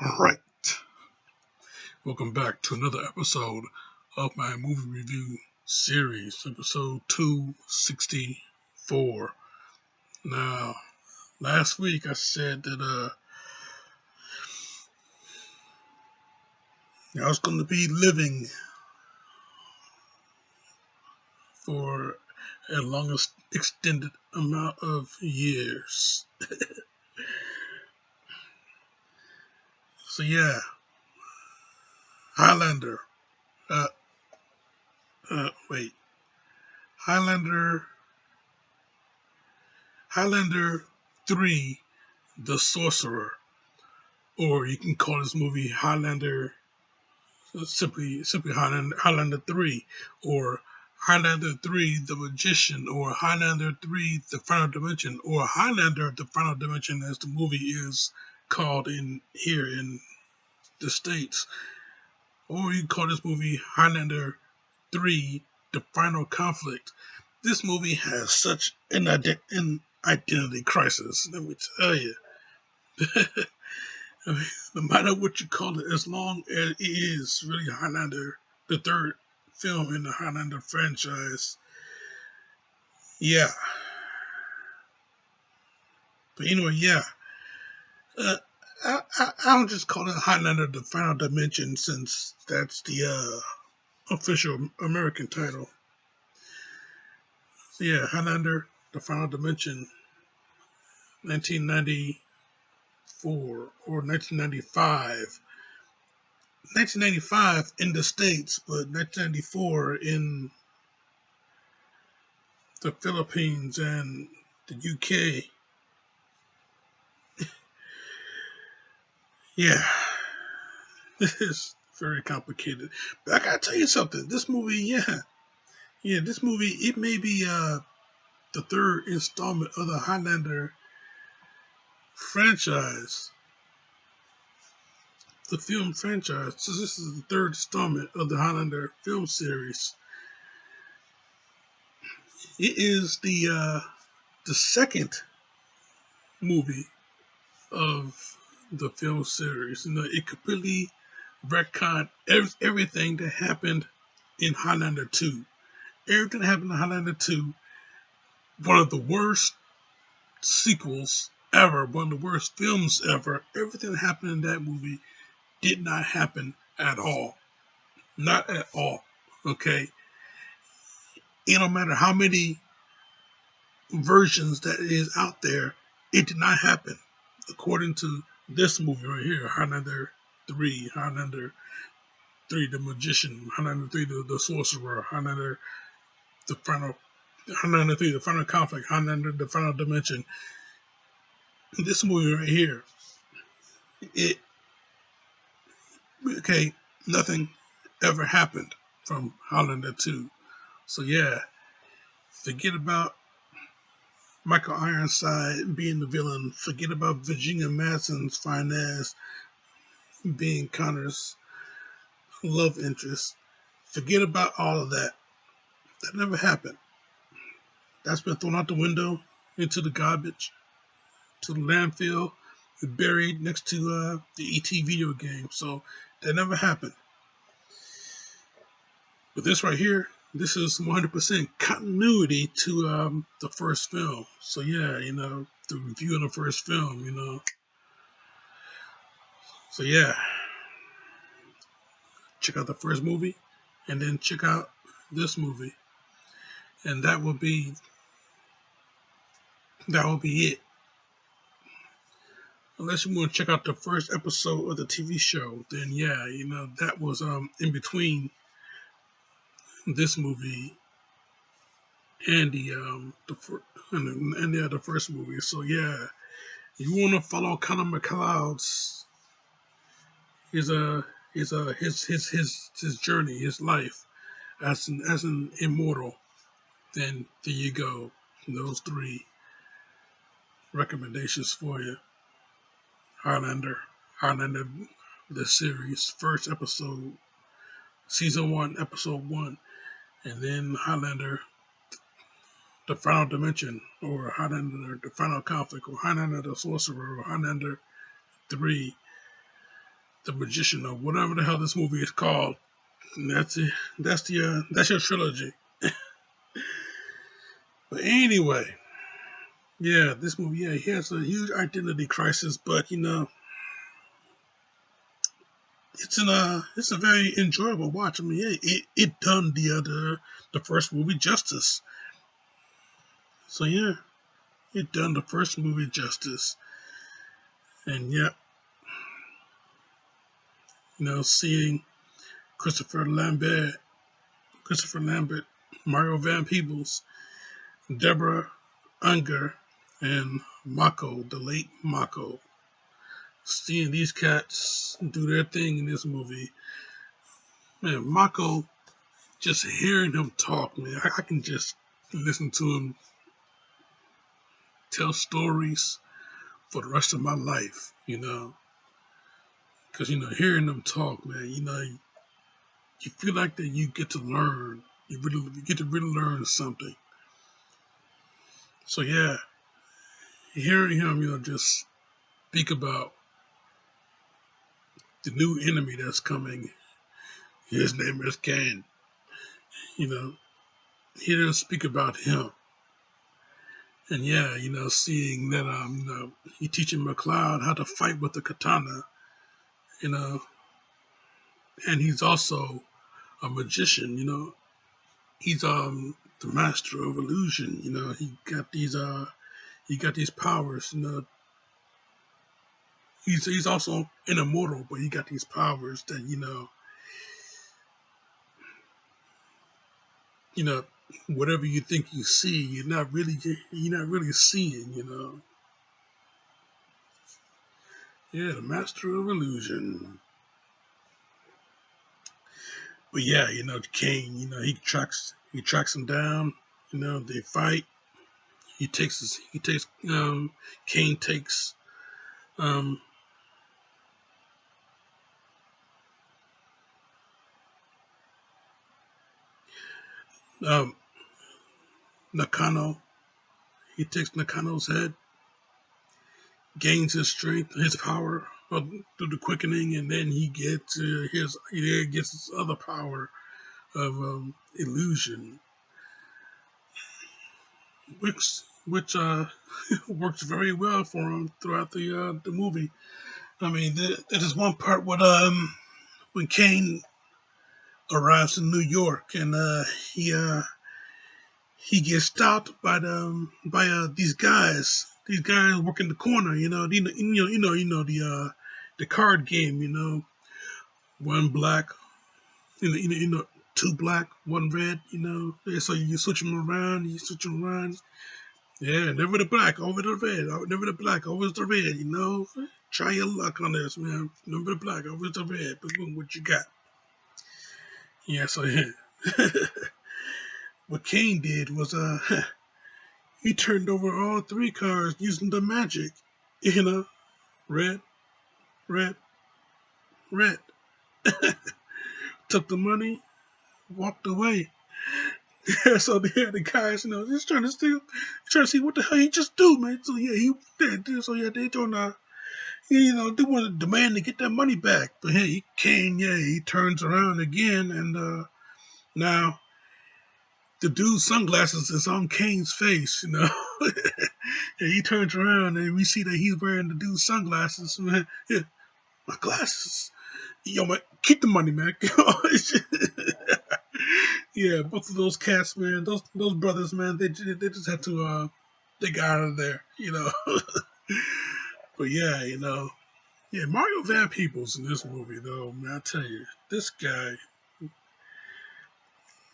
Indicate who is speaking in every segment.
Speaker 1: Alright, welcome back to another episode of my movie review series, episode 264. Now, last week I said that I was going to be living for a long extended amount of years. So yeah, Highlander. Uh, wait. Highlander 3, The Sorcerer. Or you can call this movie Highlander, simply Highlander 3, or Highlander 3, The Magician, or Highlander 3, The Final Dimension, or Highlander, The Final Dimension, as the movie is called here in the States. Or you can call this movie Highlander 3, The Final Conflict. This movie has such an identity crisis, let me tell you. I mean, no matter what you call it, as long as it is really Highlander, the third film in the Highlander franchise, yeah. But anyway, yeah. I'll just call it Highlander: The Final Dimension, since that's the official American title. So yeah, Highlander: The Final Dimension, 1994 or 1995. 1995 in the States, but 1994 in the Philippines and the UK. Yeah, this is very complicated. But I gotta tell you something. This movie, this movie, it may be the third installment of the Highlander franchise, the film franchise. So this is the third installment of the Highlander film series. It is the second movie of the film series. You know, it completely retconned everything that happened in Highlander 2. Everything that happened in Highlander 2, one of the worst sequels ever, one of the worst films ever. Everything that happened in that movie did not happen at all. Not at all. Okay? It no matter how many versions that is out there, it did not happen. According to this movie right here, Highlander 3, Highlander 3, The Magician, Highlander 3, The Sorcerer, Highlander 3, The Final Conflict, Highlander, The Final Dimension. This movie right here, nothing ever happened from Highlander 2. So yeah, forget about Michael Ironside being the villain. Forget about Virginia Madsen's fine ass being Connor's love interest. Forget about all of that. That never happened. That's been thrown out the window, into the garbage, to the landfill, buried next to the ET video game. So that never happened. But this right here, this is 100% continuity to the first film. So yeah, the review of the first film, So yeah, check out the first movie, and then check out this movie, and that will be it. Unless you want to check out the first episode of the TV show, then yeah, that was in between this movie and the first movie. So yeah, you want to follow Connor McLeod's his journey, his life as an immortal, then there you go. Those three recommendations for you. Highlander, the series, first episode, season 1, episode 1, and then Highlander, the Final Dimension, or Highlander, the Final Conflict, or Highlander, the Sorcerer, or Highlander 3, the magician or whatever the hell this movie is called. And that's it. That's your trilogy. But anyway, yeah, this movie, yeah, he has a huge identity crisis, but it's a very enjoyable watch. I mean, yeah, it done the first movie justice. So yeah, it done the first movie justice, and yeah, seeing Christopher Lambert, Christopher Lambert, Mario Van Peebles, Deborah Unger, and Mako, the late Mako. Seeing these cats do their thing in this movie, man, Mako, just hearing him talk, man, I can just listen to him tell stories for the rest of my life, because hearing them talk, man, you feel like that you get to learn, you get to really learn something. So yeah, hearing him, just speak about the new enemy that's coming. His name is Cain. You know, hear him speak about him, and yeah, seeing that he teaching McLeod how to fight with the katana, you know, and he's also a magician. He's the master of illusion. He got these powers. He's also an immortal, but he got these powers that whatever you think you see, you're not really seeing. Yeah, the master of illusion. But yeah, Kane, he tracks him down. They fight. Kane takes um um Nakano. He takes Nakano's head, gains his strength, his power through the quickening, and then he gets his other power of illusion, which works very well for him throughout the movie. I mean, that is one part when Kane arrives in New York and he uh, he gets stopped by these guys working the corner. The card game. One black, two black, one red. Yeah, so you switch them around. You switch them around. Yeah, never the black, always the red. Never the black, always the red. Try your luck on this, man. Never the black, always the red. But look what you got. Yeah, so yeah. What Kane did was he turned over all three cards using the magic. Red, red, red. Took the money, walked away. Yeah, so the guys, just trying to see what the hell he just do, man. So yeah, he did. So yeah, they trying to, they want to demand to get that money back. But hey, Kane, yeah, he turns around again, and now the dude's sunglasses is on Kane's face, And he turns around and we see that he's wearing the dude's sunglasses. Man, yeah, my glasses. Yo, man, keep the money, man. Yeah, both of those cats, man, those brothers, man, they just had to they got out of there, But yeah, yeah, Mario Van Peebles in this movie, though, man, I tell you, this guy,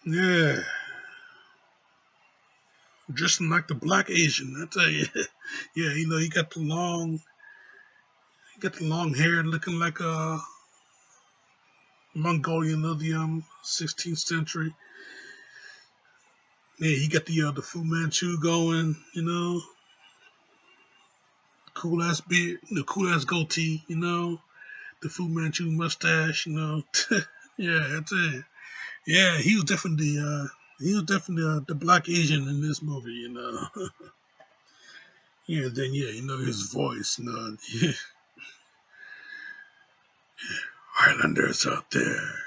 Speaker 1: yeah, dressing like the black Asian, I tell you, yeah, he got the long hair, looking like a Mongolian of the 16th century. Yeah, he got the Fu Manchu going, cool ass beard, the cool ass goatee, the Fu Manchu mustache, Yeah, that's it. Yeah, he was definitely the black Asian in this movie, Yeah, then yeah, his voice, Highlander's out there,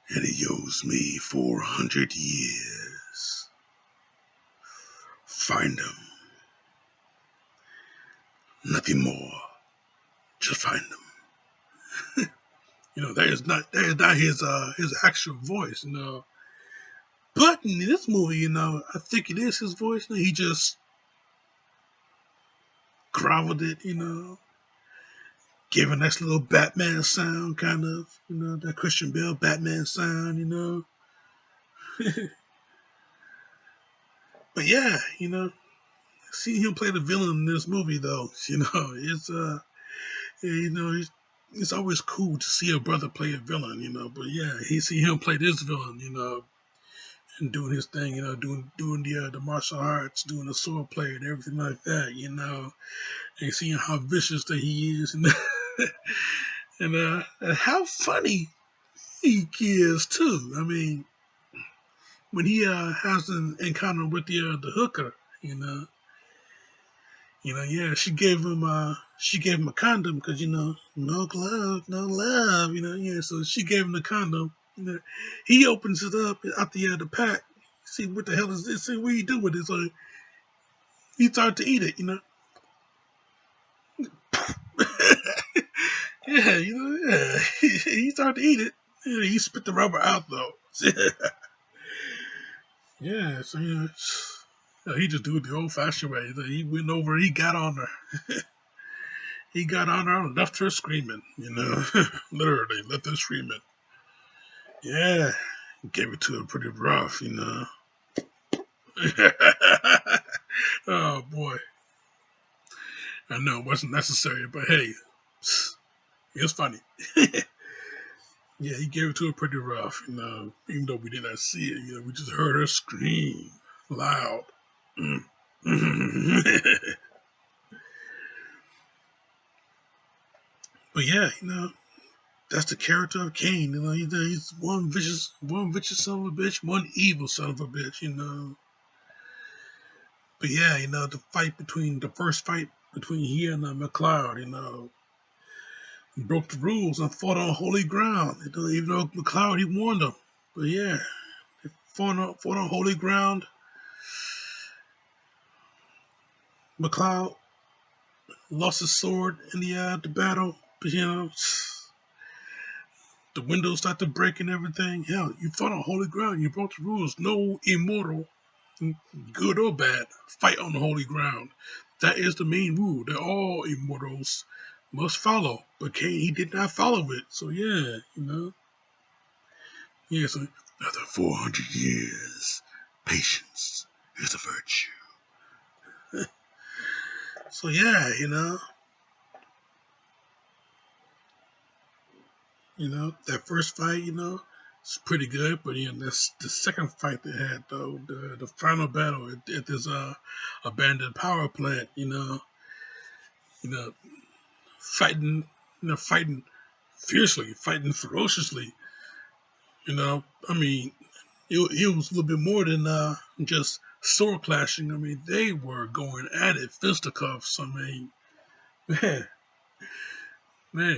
Speaker 1: and he owes me 400 years. Find him. Nothing more. Just find him. That is not his actual voice, But in this movie, I think it is his voice. He just groveled it, gave a nice little Batman sound, kind of, that Christian Bale Batman sound. But yeah, seeing him play the villain in this movie, though, it's it's always cool to see a brother play a villain. But yeah, he see him play this villain, and doing his thing, doing the martial arts, doing the sword play and everything like that, and seeing how vicious that he is, and how funny he is too. I mean, when he has an encounter with the hooker, yeah, she gave him a condom because no glove, no love, yeah. So she gave him the condom. He opens it up out the pack. See what the hell is this? See what you do with it? So he started to eat it, yeah, yeah. He started to eat it. Yeah, he spit the rubber out though. Yeah, so he just do it the old-fashioned way. He went over, he got on her. He got on her and left her screaming, literally left her screaming. Yeah, gave it to her pretty rough, Oh boy, I know it wasn't necessary, but hey, it was funny. Yeah, he gave it to her pretty rough, even though we did not see it, we just heard her scream loud. But yeah, that's the character of Cain. He's one vicious son of a bitch, one evil son of a bitch. But yeah, the first fight between he and McLeod, broke the rules and fought on holy ground. Even though McLeod he warned him, but yeah, they fought on holy ground. McLeod lost his sword in the battle, but the windows started to break and everything. Hell, you fought on holy ground. You broke the rules. No immortal, good or bad, fight on the holy ground. That is the main rule that all immortals must follow. But Cain, he did not follow it. So yeah, Yeah, so after 400 years, patience is a virtue. So yeah, that first fight, it's pretty good. But that's the second fight they had though, the final battle at this abandoned power plant, you know, fighting, fighting fiercely, fighting ferociously. I mean, it was a little bit more than just sword clashing. I mean, they were going at it, fisticuffs. I mean, man, man,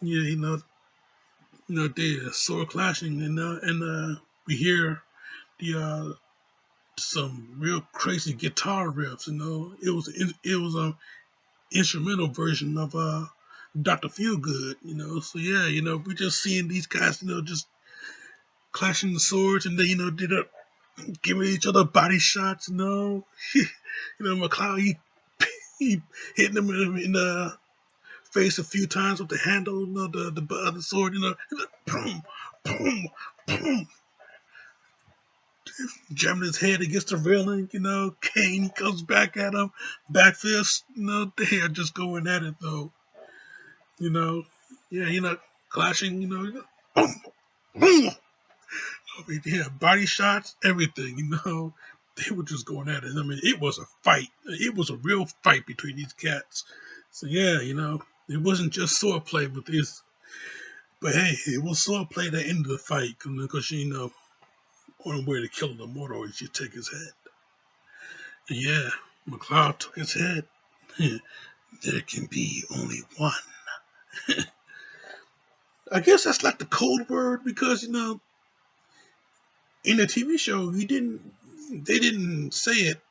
Speaker 1: yeah, the sword clashing, and we hear the some real crazy guitar riffs. It was a instrumental version of Dr. Feelgood. So yeah, we're just seeing these guys, just clashing the swords, and they, did up giving each other body shots. McLeod he hitting them in the face a few times with the handle, the other sword, boom, boom, boom, jamming his head against the railing. Cain comes back at him, back fist. They are just going at it though. Yeah, clashing. Boom, boom. I mean, yeah, body shots, everything, They were just going at it. I mean, it was a fight. It was a real fight between these cats. So, yeah, it wasn't just swordplay with this. But hey, it was swordplay that ended the fight. Because, only way to kill an immortal is you take his head. And yeah, McLeod took his head. There can be only one I guess that's like the code word because in the TV show they didn't say it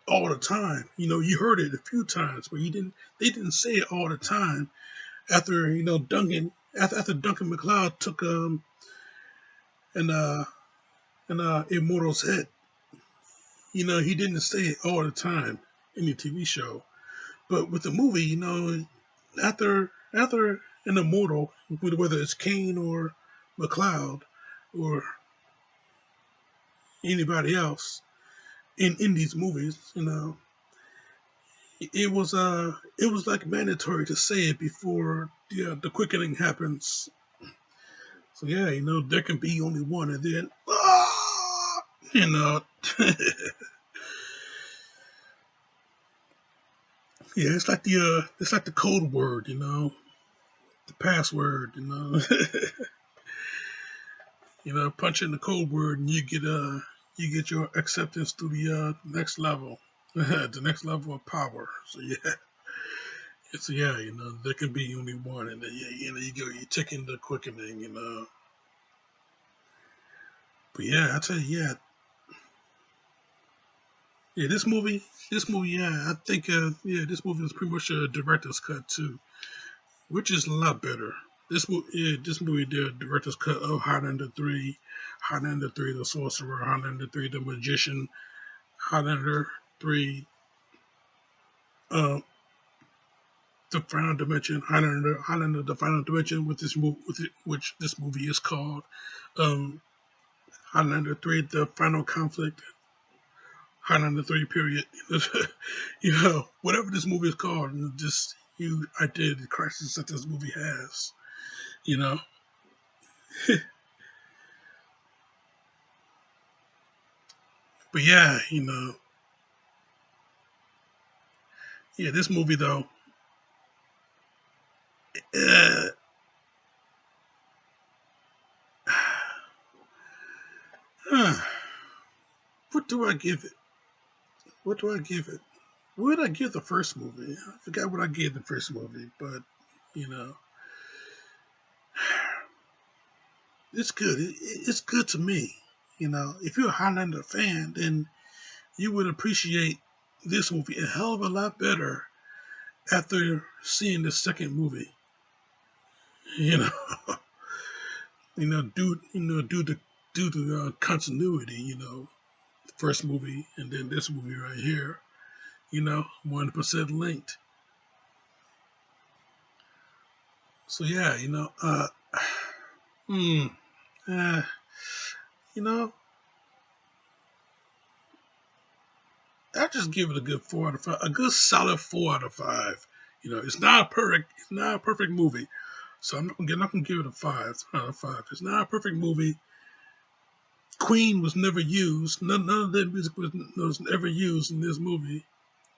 Speaker 1: all the time. You heard it a few times, but they didn't say it all the time. After after Duncan MacLeod took an Immortal's head, he didn't say it all the time in the TV show. But with the movie, after an Immortal, whether it's Kane or MacLeod or anybody else in these movies, it was like mandatory to say it before the quickening happens. So yeah, there can be only one, and then you know, yeah, it's like the code word, the password, punch in the code word, and you get your acceptance to the next level, the next level of power. So yeah. So yeah, there can be only one, and then you take in the quickening, But yeah, I tell you, yeah, this movie, yeah, I think, this movie is pretty much a director's cut too, which is a lot better. This movie did a director's cut of Highlander 3, the Sorcerer, Highlander 3, the Magician, Highlander 3, uh, the Final Dimension, Highlander, the Final Dimension, which this movie is called, um, Highlander 3, the Final Conflict, Highlander 3, period. Whatever this movie is called, just huge identity crisis that this movie has, you know. But yeah, this movie though, uh, what do I give it? What do I give it? What did I give the first movie? I forgot what I gave the first movie, but you know, it's good. It's good to me. If you're a Highlander fan, then you would appreciate this movie a hell of a lot better after seeing the second movie. You know, due to continuity. The first movie and then this movie right here. 100% linked. So yeah, hmm, uh, you know, I just give it a good 4 out of 5, a good solid 4 out of 5. It's not a perfect movie. So I'm not gonna give it a 5 out of 5. It's not a perfect movie. Queen was never used. None of that music was ever used in this movie,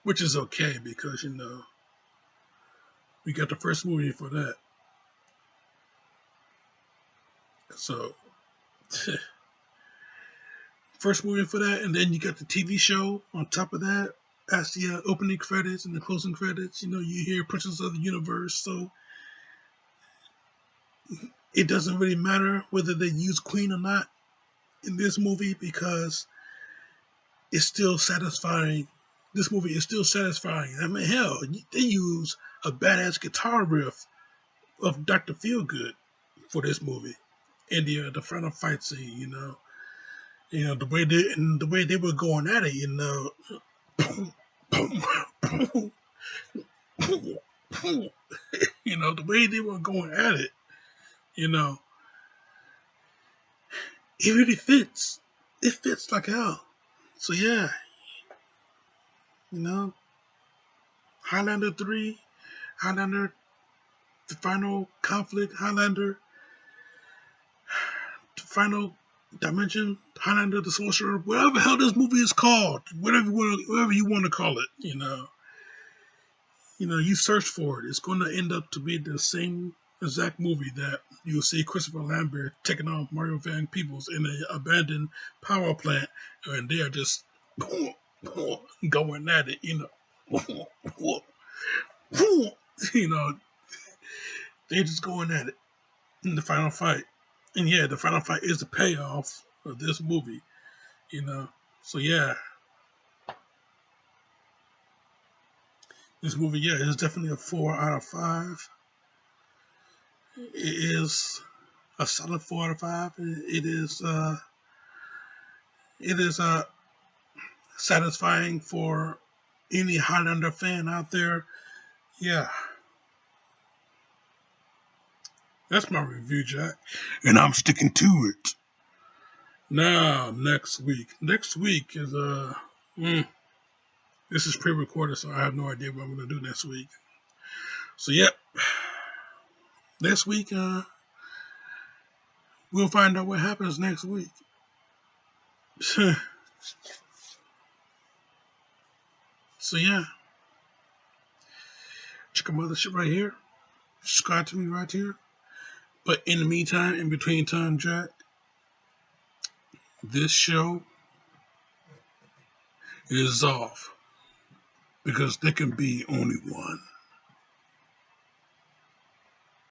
Speaker 1: which is okay because we got the first movie for that. So first movie for that, and then you got the TV show on top of that. As the opening credits and the closing credits, you hear Princess of the Universe. So it doesn't really matter whether they use Queen or not in this movie because it's still satisfying. This movie is still satisfying. I mean, hell, they use a badass guitar riff of Dr. Feelgood for this movie, and the final fight scene. The way they were going at it. The way they were going at it. It really fits. It fits like hell. So yeah, you know, Highlander 3, Highlander, the final conflict, Highlander, the final dimension, Highlander, the Sorcerer, whatever the hell this movie is called, whatever you want to call it, you search for it. It's going to end up to be the same exact movie that you'll see Christopher Lambert taking on Mario Van Peebles in an abandoned power plant, and they are just going at it, you know, They just going at it in the final fight. And yeah, the final fight is the payoff of this movie, you know. So yeah, this movie, yeah, is definitely a 4 out of 5. It is a solid 4 out of 5. It is satisfying for any Highlander fan out there. Yeah, that's my review, Jack, and I'm sticking to it. Now, next week. Next week is this is pre-recorded, so I have no idea what I'm gonna do next week. So, yep, next week we'll find out what happens next week. So yeah, check my mothership right here. Subscribe to me right here. But in the meantime, in between time, Jack, this show is off because there can be only one.